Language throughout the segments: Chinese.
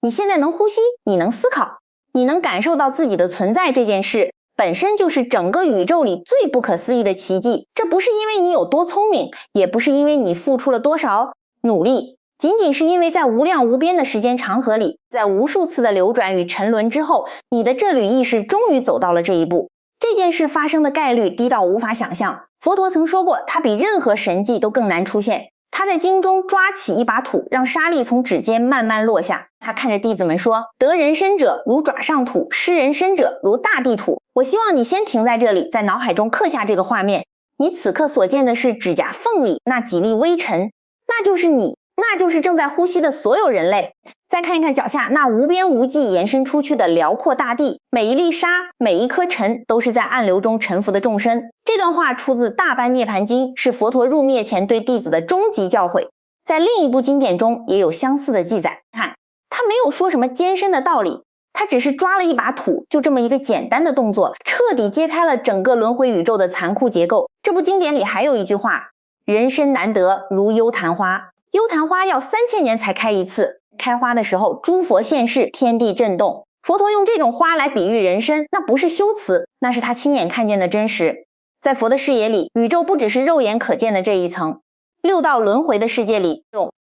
你现在能呼吸，你能思考，你能感受到自己的存在，这件事本身就是整个宇宙里最不可思议的奇迹。这不是因为你有多聪明，也不是因为你付出了多少努力，仅仅是因为在无量无边的时间长河里，在无数次的流转与沉沦之后，你的这缕意识终于走到了这一步。这件事发生的概率低到无法想象。佛陀曾说过，它比任何神迹都更难出现。他在经中抓起一把土，让沙粒从指尖慢慢落下。他看着弟子们说，得人身者如爪上土，失人身者如大地土。我希望你先停在这里，在脑海中刻下这个画面。你此刻所见的是指甲缝里那几粒微尘，那就是你，那就是正在呼吸的所有人类。再看一看脚下那无边无际延伸出去的辽阔大地，每一粒沙，每一颗尘，都是在暗流中沉浮的众生。这段话出自《大般涅槃经》，是佛陀入灭前对弟子的终极教诲。在另一部经典中也有相似的记载。看，他没有说什么艰深的道理，他只是抓了一把土，就这么一个简单的动作，彻底揭开了整个轮回宇宙的残酷结构。这部经典里还有一句话，人生难得如幽昙花，幽昙花要3000年才开一次，开花的时候诸佛现世，天地震动。佛陀用这种花来比喻人生，那不是修辞，那是他亲眼看见的真实。在佛的视野里，宇宙不只是肉眼可见的这一层，6道轮回的世界里，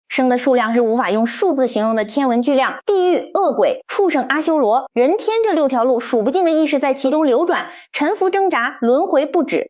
生的数量是无法用数字形容的天文巨量，地狱、恶鬼、畜生、阿修罗、人天这6条路，数不尽的意识在其中流转，沉浮挣扎，轮回不止。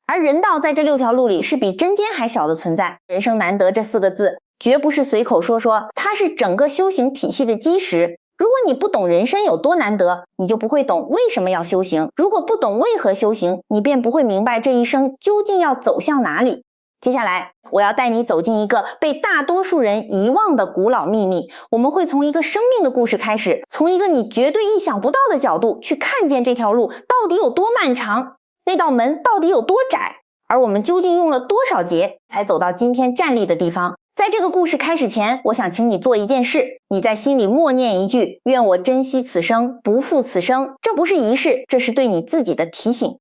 而人道在这6条路里是比针尖还小的存在。人生难得这4个字绝不是随口说说，它是整个修行体系的基石。如果你不懂人生有多难得，你就不会懂为什么要修行。如果不懂为何修行，你便不会明白这一生究竟要走向哪里。接下来我要带你走进一个被大多数人遗忘的古老秘密。我们会从一个生命的故事开始，从一个你绝对意想不到的角度去看见这条路到底有多漫长，那道门到底有多窄，而我们究竟用了多少劫才走到今天站立的地方。在这个故事开始前，我想请你做一件事，你在心里默念一句，愿我珍惜此生，不负此生。这不是仪式，这是对你自己的提醒。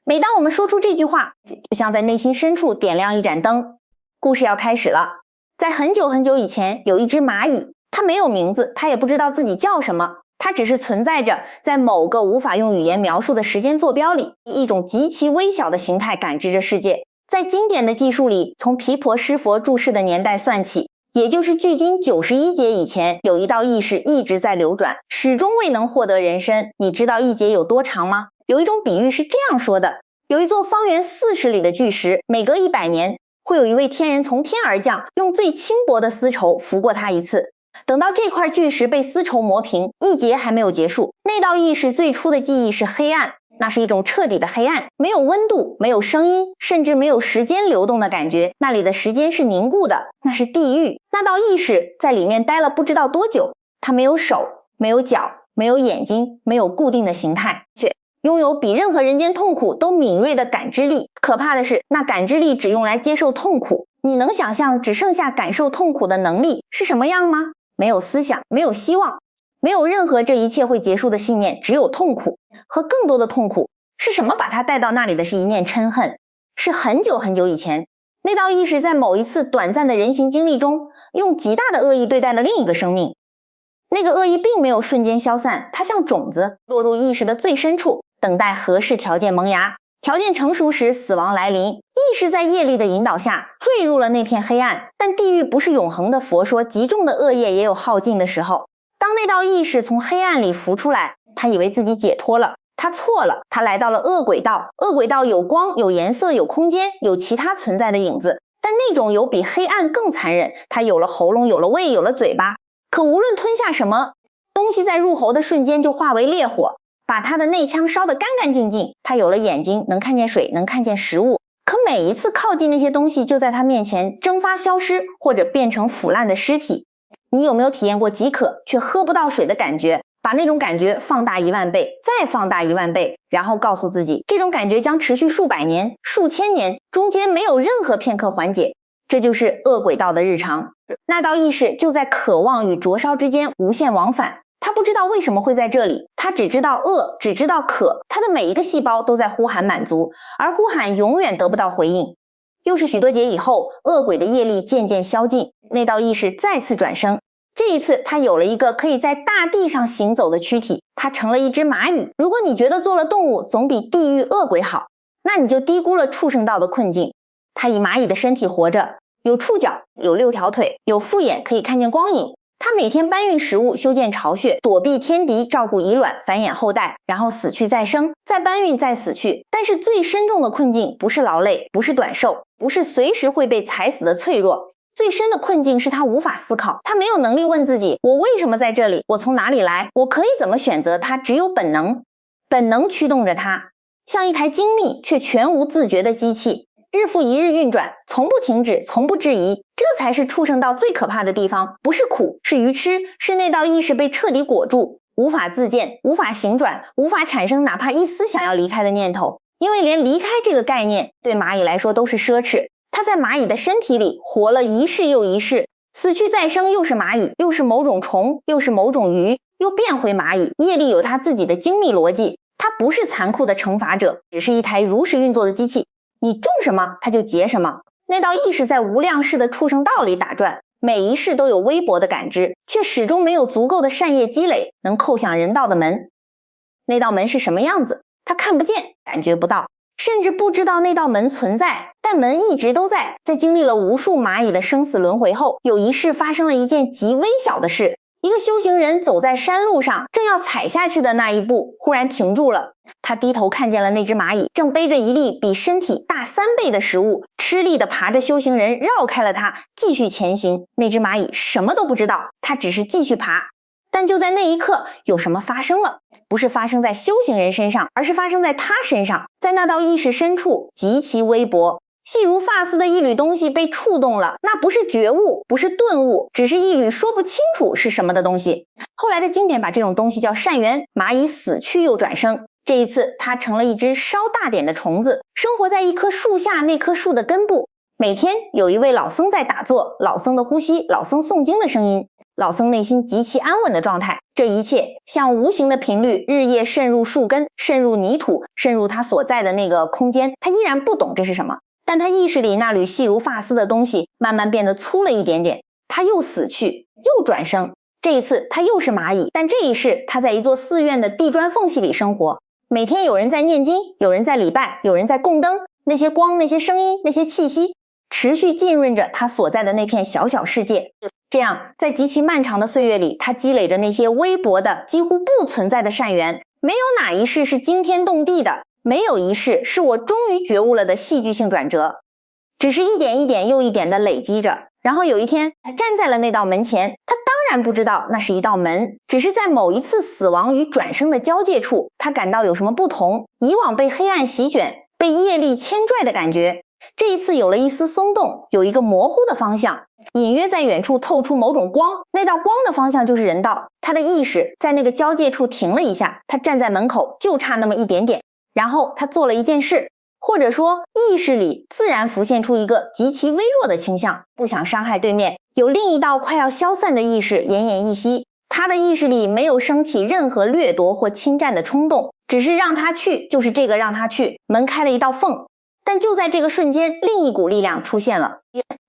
每当我们说出这句话，就像在内心深处点亮一盏灯。故事要开始了。在很久很久以前，有一只蚂蚁，它没有名字，它也不知道自己叫什么，它只是存在着在某个无法用语言描述的时间坐标里，以一种极其微小的形态感知着世界。在经典的记述里，从毗婆尸佛住世的年代算起，也就是距今91劫以前，有一道意识一直在流转，始终未能获得人身。你知道一劫有多长吗？有一种比喻是这样说的，有一座方圆40里的巨石，每隔100年会有一位天人从天而降，用最轻薄的丝绸拂过它一次。等到这块巨石被丝绸磨平，一劫还没有结束。那道意识最初的记忆是黑暗，那是一种彻底的黑暗，没有温度，没有声音，甚至没有时间流动的感觉，那里的时间是凝固的，那是地狱。那道意识在里面待了不知道多久，它没有手，没有脚，没有眼睛，没有固定的形态，却拥有比任何人间痛苦都敏锐的感知力。可怕的是，那感知力只用来接受痛苦。你能想象只剩下感受痛苦的能力是什么样吗？没有思想，没有希望，没有任何这一切会结束的信念，只有痛苦和更多的痛苦。是什么把他带到那里的？是一念嗔恨。是很久很久以前，那道意识在某一次短暂的人形经历中，用极大的恶意对待了另一个生命。那个恶意并没有瞬间消散，它像种子落入意识的最深处，等待合适条件萌芽。条件成熟时，死亡来临。意识在业力的引导下坠入了那片黑暗。但地狱不是永恒的，佛说极重的恶业也有耗尽的时候。当那道意识从黑暗里浮出来，他以为自己解脱了，他错了，他来到了恶鬼道。恶鬼道有光，有颜色，有空间，有其他存在的影子，但那种有比黑暗更残忍。他有了喉咙，有了胃，有了嘴巴，可无论吞下什么东西，在入喉的瞬间就化为烈火，把他的内腔烧得干干净净。他有了眼睛，能看见水，能看见食物，可每一次靠近那些东西，就在他面前蒸发消失，或者变成腐烂的尸体。你有没有体验过饥渴却喝不到水的感觉？把那种感觉放大10000倍，再放大10000倍，然后告诉自己，这种感觉将持续数百年、数千年，中间没有任何片刻缓解。这就是恶鬼道的日常。那道意识就在渴望与灼烧之间无限往返。他不知道为什么会在这里，他只知道饿，只知道渴，他的每一个细胞都在呼喊满足，而呼喊永远得不到回应。又是许多劫以后，恶鬼的业力渐渐消尽，那道意识再次转生，这一次他有了一个可以在大地上行走的躯体，他成了一只蚂蚁。如果你觉得做了动物总比地狱恶鬼好，那你就低估了畜生道的困境。他以蚂蚁的身体活着，有触角，有6条腿，有复眼，可以看见光影。他每天搬运食物，修建巢穴，躲避天敌，照顾遗卵，繁衍后代，然后死去再生，再搬运，再死去。但是最深重的困境不是劳累，不是短寿，不是随时会被踩死的脆弱，最深的困境是他无法思考，他没有能力问自己，我为什么在这里？我从哪里来？我可以怎么选择？他只有本能，本能驱动着他，像一台精密却全无自觉的机器，日复一日运转，从不停止，从不质疑。这才是畜生道最可怕的地方，不是苦，是愚痴，是那道意识被彻底裹住，无法自见，无法行转，无法产生哪怕一丝想要离开的念头。因为连离开这个概念对蚂蚁来说都是奢侈。它在蚂蚁的身体里活了一世又一世，死去再生，又是蚂蚁，又是某种虫，又是某种鱼，又变回蚂蚁。业力有它自己的精密逻辑，它不是残酷的惩罚者，只是一台如实运作的机器。你种什么它就结什么。那道意识在无量世的畜生道里打转，每一世都有微薄的感知，却始终没有足够的善业积累能叩响人道的门。那道门是什么样子？他看不见，感觉不到，甚至不知道那道门存在，但门一直都在。在经历了无数蚂蚁的生死轮回后，有一世发生了一件极微小的事。一个修行人走在山路上，正要踩下去的那一步忽然停住了。他低头看见了那只蚂蚁，正背着一粒比身体大3倍的食物，吃力地爬着修行人，绕开了他，继续前行。那只蚂蚁什么都不知道，它只是继续爬。但就在那一刻，有什么发生了？不是发生在修行人身上，而是发生在他身上。在那道意识深处，极其微薄，细如发丝的一缕东西被触动了，那不是觉悟，不是顿悟，只是一缕说不清楚是什么的东西。后来的经典把这种东西叫善缘。蚂蚁死去又转生，这一次它成了一只稍大点的虫子，生活在一棵树下，那棵树的根部。每天有一位老僧在打坐，老僧的呼吸，老僧诵经的声音，老僧内心极其安稳的状态。这一切像无形的频率日夜渗入树根，渗入泥土，渗入他所在的那个空间。他依然不懂这是什么，但他意识里那缕细如发丝的东西慢慢变得粗了一点点。他又死去，又转生，这一次他又是蚂蚁，但这一世他在一座寺院的地砖缝隙里生活。每天有人在念经，有人在礼拜，有人在供灯，那些光，那些声音，那些气息持续浸润着他所在的那片小小世界。这样在极其漫长的岁月里，他积累着那些微薄的几乎不存在的善缘。没有哪一世是惊天动地的，没有一世是我终于觉悟了的戏剧性转折，只是一点一点又一点的累积着。然后有一天他站在了那道门前，他当然不知道那是一道门，只是在某一次死亡与转生的交界处，他感到有什么不同。以往被黑暗席卷，被业力牵拽的感觉，这一次有了一丝松动，有一个模糊的方向，隐约在远处透出某种光，那道光的方向就是人道。他的意识在那个交界处停了一下，他站在门口，就差那么一点点。然后他做了一件事，或者说意识里自然浮现出一个极其微弱的倾向，不想伤害对面。有另一道快要消散的意识奄奄一息，他的意识里没有升起任何掠夺或侵占的冲动，只是让他去，就是这个让他去。门开了一道缝，但就在这个瞬间，另一股力量出现了，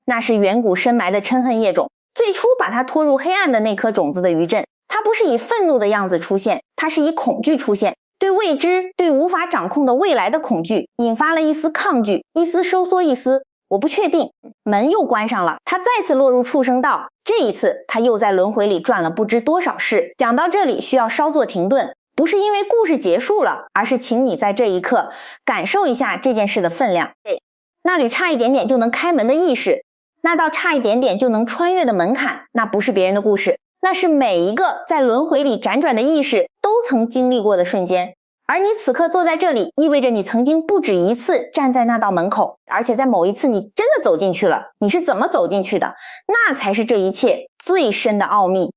那是远古深埋的嗔恨业种，最初把他拖入黑暗的那颗种子的余震。它不是以愤怒的样子出现，它是以恐惧出现，对未知，对无法掌控的未来的恐惧，引发了一丝抗拒，一丝收缩，一丝我不确定。门又关上了，他再次落入畜生道。这一次他又在轮回里转了不知多少世。讲到这里需要稍作停顿，不是因为故事结束了，而是请你在这一刻感受一下这件事的分量。那里差一点点就能开门的意识，那道差一点点就能穿越的门槛，那不是别人的故事，那是每一个在轮回里辗转的意识都曾经历过的瞬间。而你此刻坐在这里，意味着你曾经不止一次站在那道门口，而且在某一次你真的走进去了。你是怎么走进去的？那才是这一切最深的奥秘。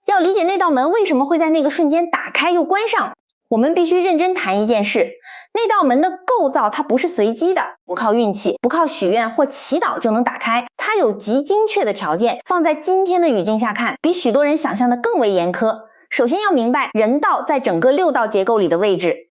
要理解那道门为什么会在那个瞬间打开又关上，我们必须认真谈一件事。那道门的构造它不是随机的，不靠运气，不靠许愿或祈祷就能打开，它有极精确的条件。放在今天的语境下看，比许多人想象的更为严苛。首先要明白人道在整个六道结构里的位置。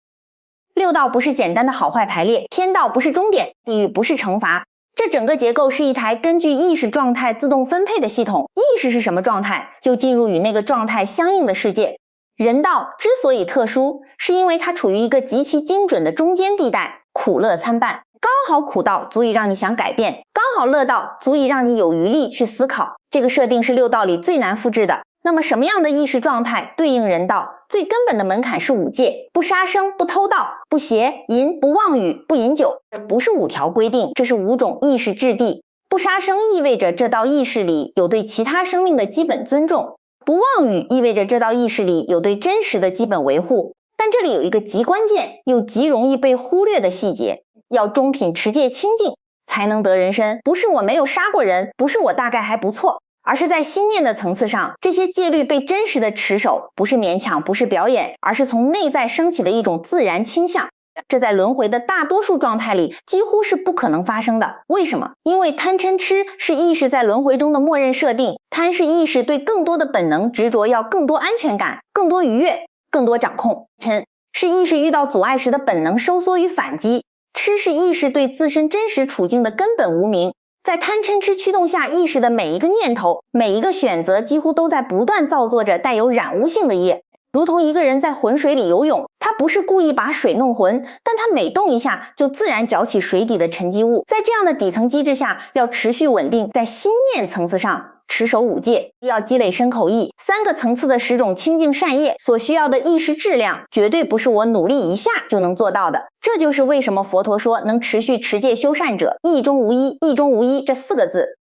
六道不是简单的好坏排列，天道不是终点，地狱不是惩罚，这整个结构是一台根据意识状态自动分配的系统，意识是什么状态，就进入与那个状态相应的世界。人道之所以特殊，是因为它处于一个极其精准的中间地带，苦乐参半，刚好苦道足以让你想改变，刚好乐道足以让你有余力去思考。这个设定是六道里最难复制的。那么什么样的意识状态对应人道？最根本的门槛是五戒，不杀生，不偷盗，不邪淫，不妄语，不饮酒。这不是5条规定，这是5种意识质地。不杀生意味着这道意识里有对其他生命的基本尊重，不妄语意味着这道意识里有对真实的基本维护。但这里有一个极关键又极容易被忽略的细节，要中品持戒清净才能得人身。不是我没有杀过人，不是我大概还不错，而是在心念的层次上，这些戒律被真实的持守，不是勉强，不是表演，而是从内在升起的一种自然倾向。这在轮回的大多数状态里几乎是不可能发生的。为什么？因为贪嗔痴是意识在轮回中的默认设定。贪是意识对更多的本能执着，要更多安全感，更多愉悦，更多掌控。嗔是意识遇到阻碍时的本能收缩与反击，痴是意识对自身真实处境的根本无明。在贪嗔痴驱动下，意识的每一个念头，每一个选择几乎都在不断造作着带有染污性的业。如同一个人在浑水里游泳，他不是故意把水弄浑，但他每动一下就自然搅起水底的沉积物。在这样的底层机制下，要持续稳定，在心念层次上持守5戒，要积累身口意3个层次的10种清净善业，所需要的意识质量绝对不是我努力一下就能做到的。这就是为什么佛陀说能持续持戒修善者意中无一，意中无一这4个字。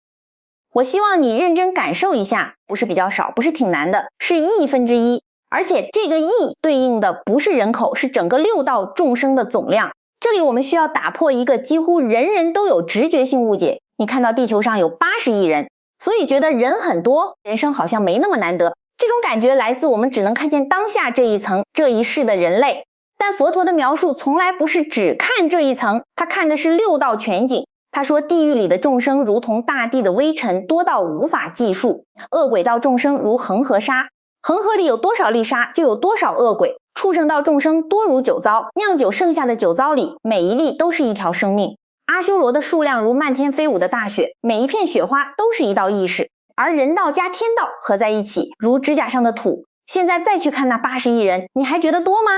我希望你认真感受一下，不是比较少，不是挺难的，是1/1，而且这个亿对应的不是人口，是整个6道众生的总量。这里我们需要打破一个几乎人人都有直觉性误解，你看到地球上有80亿人，所以觉得人很多，人生好像没那么难得。这种感觉来自我们只能看见当下这一层，这一世的人类。但佛陀的描述从来不是只看这一层，他看的是6道全景。他说地狱里的众生如同大地的微尘，多到无法计数。恶鬼道众生如恒河沙，恒河里有多少粒沙，就有多少恶鬼。畜生道众生多如酒糟，酿酒剩下的酒糟里，每一粒都是一条生命。阿修罗的数量如漫天飞舞的大雪，每一片雪花都是一道意识。而人道加天道合在一起，如指甲上的土。现在再去看那80亿人，你还觉得多吗？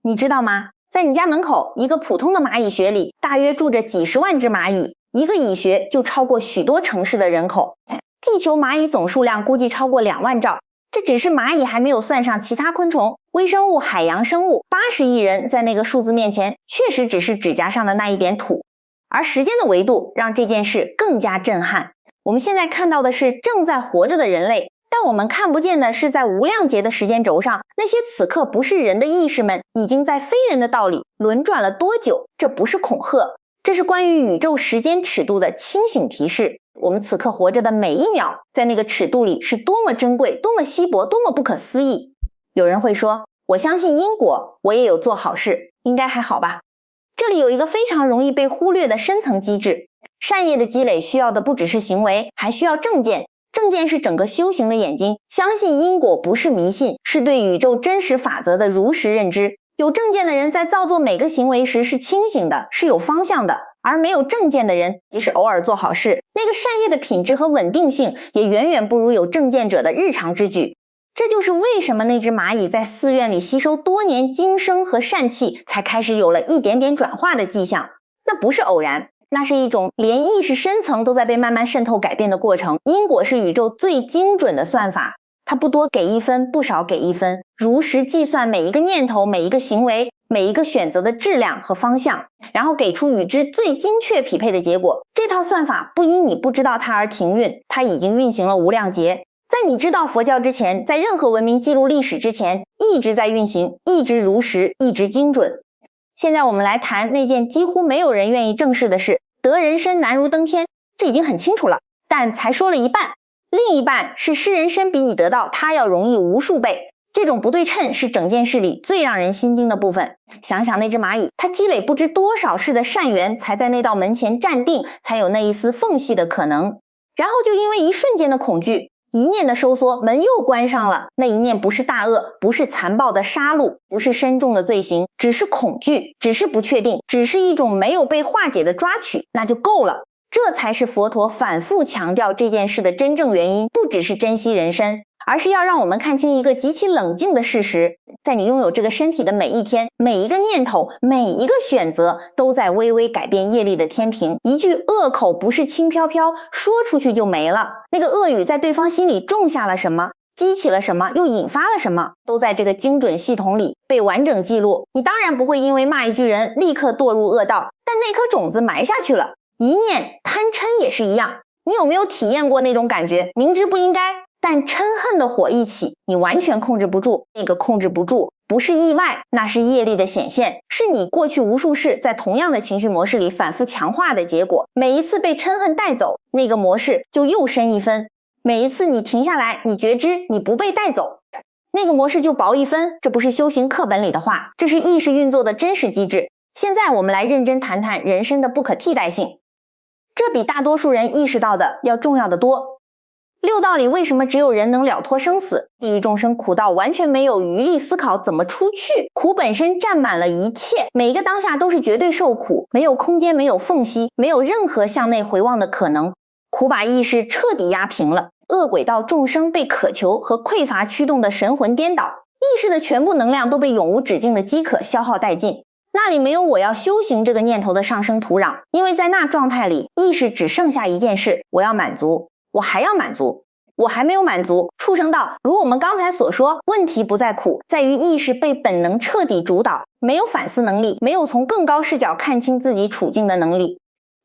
你知道吗？在你家门口一个普通的蚂蚁穴里，大约住着几十万只蚂蚁，一个蚁穴就超过许多城市的人口。地球蚂蚁总数量估计超过2万兆，这只是蚂蚁，还没有算上其他昆虫、微生物、海洋生物。80亿人在那个数字面前，确实只是指甲上的那一点土。而时间的维度让这件事更加震撼。我们现在看到的是正在活着的人类，但我们看不见的是在无量劫的时间轴上，那些此刻不是人的意识们已经在非人的道里轮转了多久。这不是恐吓，这是关于宇宙时间尺度的清醒提示。我们此刻活着的每一秒，在那个尺度里是多么珍贵，多么稀薄，多么不可思议。有人会说，我相信因果，我也有做好事，应该还好吧。这里有一个非常容易被忽略的深层机制，善业的积累需要的不只是行为，还需要正见。正见是整个修行的眼睛，相信因果不是迷信，是对宇宙真实法则的如实认知。有正见的人在造作每个行为时是清醒的，是有方向的，而没有正见的人，即使偶尔做好事，那个善业的品质和稳定性也远远不如有正见者的日常之举。这就是为什么那只蚂蚁在寺院里吸收多年经生和善气，才开始有了一点点转化的迹象。那不是偶然，那是一种连意识深层都在被慢慢渗透改变的过程。因果是宇宙最精准的算法，它不多给1分，不少给1分，如实计算每一个念头、每一个行为、每一个选择的质量和方向，然后给出与之最精确匹配的结果。这套算法不因你不知道它而停运，它已经运行了无量劫。在你知道佛教之前，在任何文明记录历史之前，一直在运行，一直如实，一直精准。现在我们来谈那件几乎没有人愿意正视的事，得人身难如登天。这已经很清楚了，但才说了一半，另一半是失人身比你得到它要容易无数倍。这种不对称是整件事里最让人心惊的部分。想想那只蚂蚁，它积累不知多少世的善缘，才在那道门前站定，才有那一丝缝隙的可能。然后就因为一瞬间的恐惧，一念的收缩，门又关上了。那一念不是大恶，不是残暴的杀戮，不是深重的罪行，只是恐惧，只是不确定，只是一种没有被化解的抓取，那就够了。这才是佛陀反复强调这件事的真正原因，不只是珍惜人身，而是要让我们看清一个极其冷静的事实，在你拥有这个身体的每一天，每一个念头，每一个选择，都在微微改变业力的天平。一句恶口不是轻飘飘说出去就没了，那个恶语在对方心里种下了什么，激起了什么，又引发了什么，都在这个精准系统里被完整记录。你当然不会因为骂一句人立刻堕入恶道，但那颗种子埋下去了。一念贪嗔也是一样，你有没有体验过那种感觉？明知不应该，但嗔恨的火一起，你完全控制不住。那个控制不住不是意外，那是业力的显现，是你过去无数世在同样的情绪模式里反复强化的结果。每一次被嗔恨带走，那个模式就又深一分。每一次你停下来，你觉知你不被带走，那个模式就薄一分。这不是修行课本里的话，这是意识运作的真实机制。现在我们来认真谈谈人生的不可替代性，这比大多数人意识到的要重要的多。六道里为什么只有人能了脱生死？地狱众生苦到完全没有余力思考怎么出去，苦本身占满了一切，每一个当下都是绝对受苦，没有空间，没有缝隙，没有任何向内回望的可能。苦把意识彻底压平了，恶鬼道众生被渴求和匮乏驱动的神魂颠倒，意识的全部能量都被永无止境的饥渴消耗殆尽。那里没有我要修行这个念头的上升土壤，因为在那状态里，意识只剩下一件事，我要满足，我还要满足，我还没有满足。畜生道，如我们刚才所说，问题不在苦，在于意识被本能彻底主导，没有反思能力，没有从更高视角看清自己处境的能力。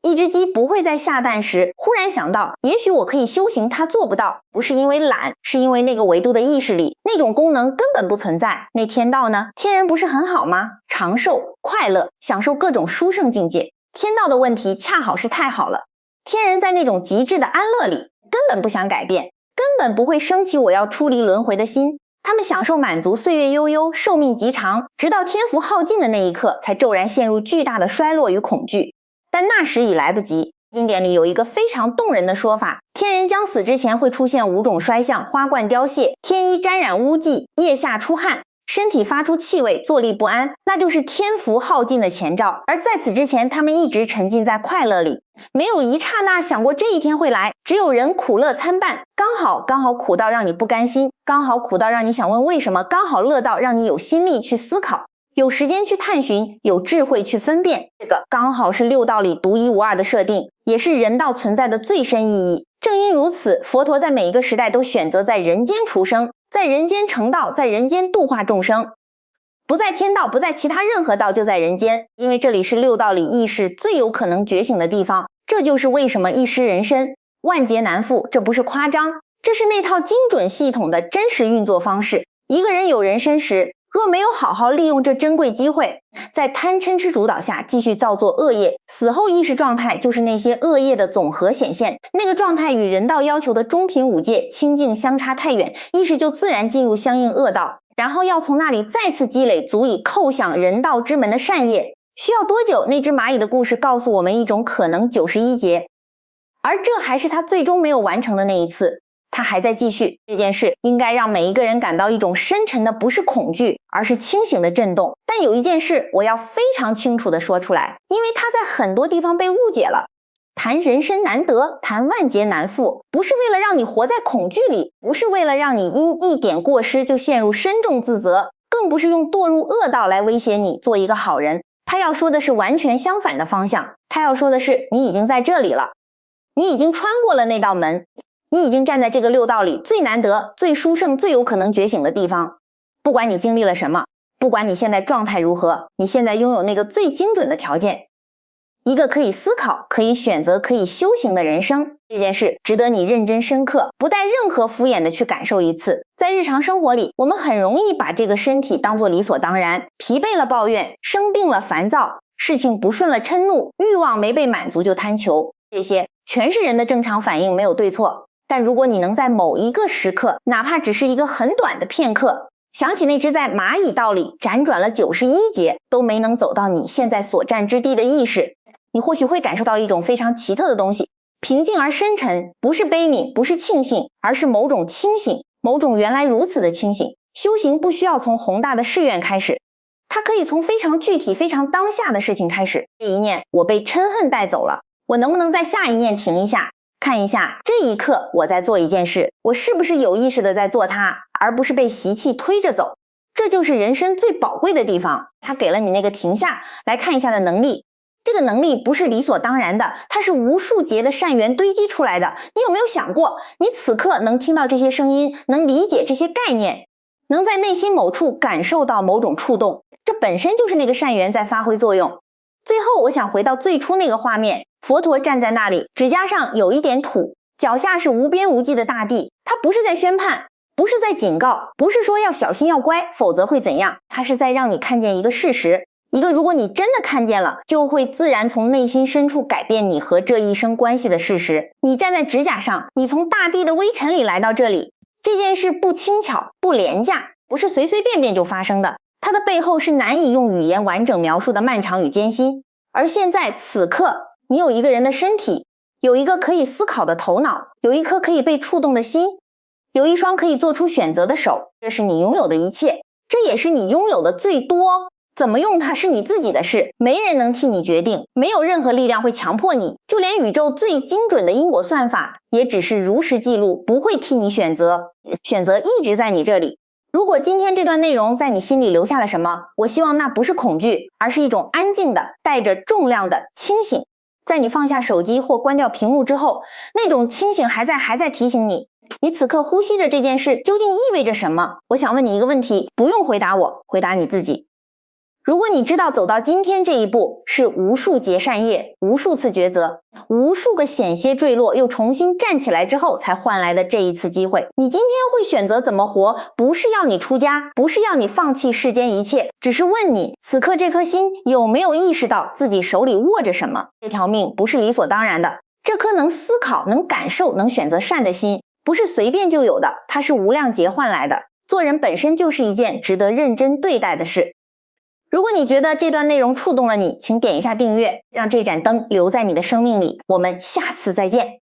一只鸡不会在下蛋时忽然想到，也许我可以修行，它做不到，不是因为懒，是因为那个维度的意识里，那种功能根本不存在。那天道呢？天人不是很好吗？长寿、快乐，享受各种殊胜境界。天道的问题恰好是太好了，天人在那种极致的安乐里，根本不想改变，根本不会升起我要出离轮回的心。他们享受满足，岁月悠悠，寿命极长，直到天福耗尽的那一刻，才骤然陷入巨大的衰落与恐惧。但那时已来不及。经典里有一个非常动人的说法，天人将死之前会出现5种衰相：花冠凋谢，天衣沾染污迹，腋下出汗，身体发出气味，坐立不安，那就是天福耗尽的前兆。而在此之前，他们一直沉浸在快乐里，没有一刹那想过这一天会来。只有人苦乐参半，刚好苦到让你不甘心，刚好苦到让你想问为什么，刚好乐到让你有心力去思考，有时间去探寻，有智慧去分辨。这个刚好是六道里独一无二的设定，也是人道存在的最深意义。正因如此，佛陀在每一个时代都选择在人间出生，在人间成道，在人间度化众生，不在天道，不在其他任何道，就在人间，因为这里是六道里意识最有可能觉醒的地方。这就是为什么一失人身，万劫难复，这不是夸张，这是那套精准系统的真实运作方式。一个人有人身时，若没有好好利用这珍贵机会，在贪嗔痴主导下继续造作恶业，死后意识状态就是那些恶业的总和显现。那个状态与人道要求的中品五戒清净相差太远，意识就自然进入相应恶道，然后要从那里再次积累足以叩响人道之门的善业。需要多久？那只蚂蚁的故事告诉我们一种可能，91劫，而这还是他最终没有完成的那一次。他还在继续。这件事应该让每一个人感到一种深沉的不是恐惧，而是清醒的震动。但有一件事我要非常清楚地说出来，因为它在很多地方被误解了。谈人生难得，谈万劫难复，不是为了让你活在恐惧里，不是为了让你因一点过失就陷入深重自责，更不是用堕入恶道来威胁你做一个好人。他要说的是完全相反的方向，他要说的是你已经在这里了，你已经穿过了那道门，你已经站在这个六道里最难得、最殊胜、最有可能觉醒的地方。不管你经历了什么，不管你现在状态如何，你现在拥有那个最精准的条件，一个可以思考、可以选择、可以修行的人生。这件事值得你认真深刻，不带任何敷衍的去感受一次。在日常生活里，我们很容易把这个身体当作理所当然，疲惫了抱怨，生病了烦躁，事情不顺了嗔怒，欲望没被满足就贪求，这些全是人的正常反应，没有对错。但如果你能在某一个时刻，哪怕只是一个很短的片刻，想起那只在蚂蚁道里辗转了91劫都没能走到你现在所站之地的意识，你或许会感受到一种非常奇特的东西，平静而深沉，不是悲悯，不是庆幸，而是某种清醒，某种原来如此的清醒。修行不需要从宏大的誓愿开始，它可以从非常具体、非常当下的事情开始。这一念，我被嗔恨带走了，我能不能在下一念停一下，看一下这一刻我在做一件事，我是不是有意识的在做它，而不是被习气推着走。这就是人生最宝贵的地方，它给了你那个停下来看一下的能力。这个能力不是理所当然的，它是无数节的善缘堆积出来的。你有没有想过，你此刻能听到这些声音，能理解这些概念，能在内心某处感受到某种触动，这本身就是那个善缘在发挥作用。最后我想回到最初那个画面，佛陀站在那里，指甲上有一点土，脚下是无边无际的大地。他不是在宣判，不是在警告，不是说要小心要乖，否则会怎样，他是在让你看见一个事实，一个如果你真的看见了，就会自然从内心深处改变你和这一生关系的事实。你站在指甲上，你从大地的微尘里来到这里，这件事不轻巧，不廉价，不是随随便便就发生的，它的背后是难以用语言完整描述的漫长与艰辛。而现在此刻，你有一个人的身体，有一个可以思考的头脑，有一颗可以被触动的心，有一双可以做出选择的手，这是你拥有的一切，这也是你拥有的最多。怎么用它是你自己的事，没人能替你决定，没有任何力量会强迫你，就连宇宙最精准的因果算法也只是如实记录，不会替你选择，选择一直在你这里。如果今天这段内容在你心里留下了什么，我希望那不是恐惧，而是一种安静的、带着重量的清醒。在你放下手机或关掉屏幕之后，那种清醒还在提醒你，你此刻呼吸着这件事究竟意味着什么？我想问你一个问题，不用回答我，回答你自己。如果你知道走到今天这一步是无数节善业，无数次抉择，无数个险些坠落又重新站起来之后才换来的这一次机会，你今天会选择怎么活？不是要你出家，不是要你放弃世间一切，只是问你此刻这颗心有没有意识到自己手里握着什么？这条命不是理所当然的，这颗能思考、能感受、能选择善的心不是随便就有的，它是无量劫换来的。做人本身就是一件值得认真对待的事。如果你觉得这段内容触动了你，请点一下订阅，让这盏灯留在你的生命里。我们下次再见。